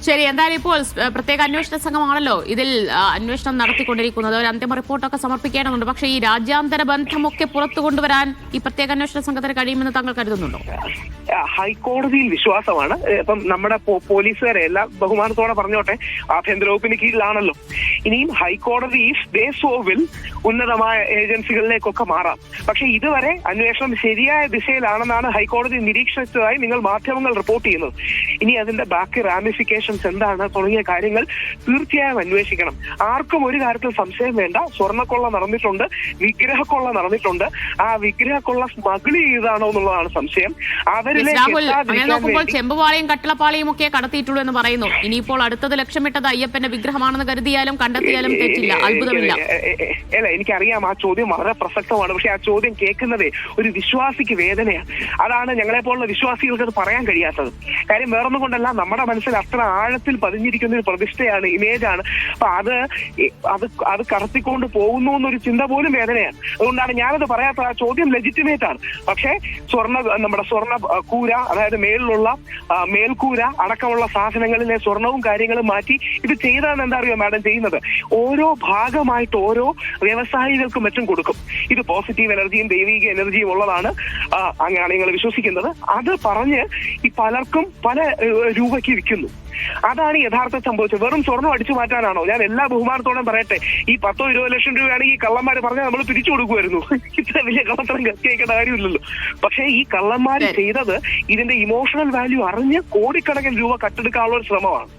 ശരി, എന്തായാലും ഇപ്പോൾ പ്രത്യേക അന്വേഷണ സംഘമാണല്ലോ ഇതിൽ അന്വേഷണം നടത്തിക്കൊണ്ടിരിക്കുന്നത്. ഒരു അന്തിമ റിപ്പോർട്ടൊക്കെ സമർപ്പിക്കേണ്ടതുണ്ട്. പക്ഷേ ഈ രാജ്യാന്തര ബന്ധമൊക്കെ പുറത്തു കൊണ്ടുവരാൻ ഈ പ്രത്യേക അന്വേഷണ സംഘത്തിന് കഴിയുമെന്ന് താങ്കൾ കരുതുന്നുണ്ടോ? ഹൈക്കോടതിയിൽ വിശ്വാസമാണ്. ഇപ്പം നമ്മുടെ പോലീസുകാരെ എല്ലാം ബഹുമാനത്തോടെ പറഞ്ഞോട്ടെ, ആഭ്യന്തര വകുപ്പിന് കീഴിലാണല്ലോ. ഇനിയും ഹൈക്കോടതി ദേശോവിൽ ഉന്നതമായ ഏജൻസികളിലേക്കൊക്കെ മാറാം. പക്ഷെ ഇതുവരെ അന്വേഷണം ശരിയായ ദിശയിലാണെന്നാണ് ഹൈക്കോടതി നിരീക്ഷിച്ചതായി നിങ്ങൾ മാധ്യമങ്ങൾ റിപ്പോർട്ട് ചെയ്യുന്നത്. ഇനി അതിന്റെ ബാക്കി റാമിഫിക്കേഷൻസ് എന്താണ് തുടങ്ങിയ കാര്യങ്ങൾ തീർച്ചയായും അന്വേഷിക്കണം. ആർക്കും ഒരു കാര്യത്തിൽ സംശയം വേണ്ട. സ്വർണ്ണക്കൊള്ള നടന്നിട്ടുണ്ട്, വിഗ്രഹക്കൊള്ള നടന്നിട്ടുണ്ട്. ആ വിഗ്രഹക്കൊള്ള സ്മഗിൾ ചെയ്താണോ എന്നുള്ളതാണ് സംശയം. നോക്കുമ്പോൾ ചെമ്പുപാളിയും കട്ടിളപ്പാളിയും ഒക്കെ കടത്തിയിട്ടുള്ളൂ എന്ന് പറയുന്നു. ഇനിയിപ്പോൾ അടുത്തത് ലക്ഷ്യമിട്ടത് അയ്യപ്പന്റെ വിഗ്രഹമാണെന്ന് കരുതിയാലും കണ്ടെത്തിയാലും തെറ്റില്ല, അത്ഭുതമില്ല. അല്ല, എനിക്കറിയാം ആ ചോദ്യം വളരെ പ്രസക്തമാണ്. പക്ഷെ ആ ചോദ്യം കേൾക്കുന്നതേ ഒരു വിശ്വാസിക്ക് വേദനയാണ്. അതാണ് ഞങ്ങളെ പോലുള്ള വിശ്വാസികൾക്ക് അത് പറയാൻ കഴിയാത്തത്. കാര്യം വേറൊന്നും കൊണ്ടല്ല, നമ്മുടെ മനസ്സിൽ അത്ര ആഴത്തിൽ പതിഞ്ഞിരിക്കുന്ന ഒരു പ്രതിഷ്ഠയാണ്, ഇമേജാണ്. അപ്പൊ അത് കടത്തിക്കൊണ്ട് പോകുന്നു എന്നൊരു ചിന്ത പോലും വേദനയാണ്. അതുകൊണ്ടാണ് ഞാനത് പറയാത്തത്. ആ ചോദ്യം ലെജിറ്റിമേറ്റ് ആണ്. പക്ഷേ നമ്മുടെ സ്വർണ്ണ കൂര, അതായത് മേളിലുള്ള മേൽക്കൂര അടക്കമുള്ള സാധനങ്ങളിലെ സ്വർണവും കാര്യങ്ങളും മാറ്റി ഇത് ചെയ്താണ്. എന്താ അറിയോ മാഡം ചെയ്യുന്നത്? ഓരോ ഭാഗമായിട്ട് ഓരോ വ്യവസായികൾക്കും മറ്റും കൊടുക്കും. ഇത് പോസിറ്റീവ് എനർജിയും ദൈവിക എനർജിയും ഉള്ളതാണ്, അങ്ങനെയാണ് നിങ്ങൾ വിശ്വസിക്കുന്നത്. അത് പറഞ്ഞ് ഈ പലർക്കും പല രൂപയ്ക്ക് വിൽക്കുന്നു. അതാണ് യഥാർത്ഥം സംഭവിച്ചത്. വെറും സ്വർണ്ണം അടിച്ചു മാറ്റാനാണോ? ഞാൻ എല്ലാ ബഹുമാനത്തോടും പറയട്ടെ, ഈ 10-20 ലക്ഷം രൂപയാണെങ്കിൽ ഈ കള്ളന്മാര് പറഞ്ഞാൽ നമ്മൾ പിരിച്ചു കൊടുക്കുമായിരുന്നു. ഇത്ര വലിയ കള്ളത്തരം കേൾക്കേണ്ട കാര്യമില്ലല്ലോ. പക്ഷേ ഈ കള്ളന്മാര് ചെയ്തത് ഇതിന്റെ ഇമോഷണൽ വാല്യൂ അറിഞ്ഞ് കോടിക്കണക്കിന് രൂപ കട്ടെടുക്കാനുള്ള ഒരു ശ്രമമാണ്.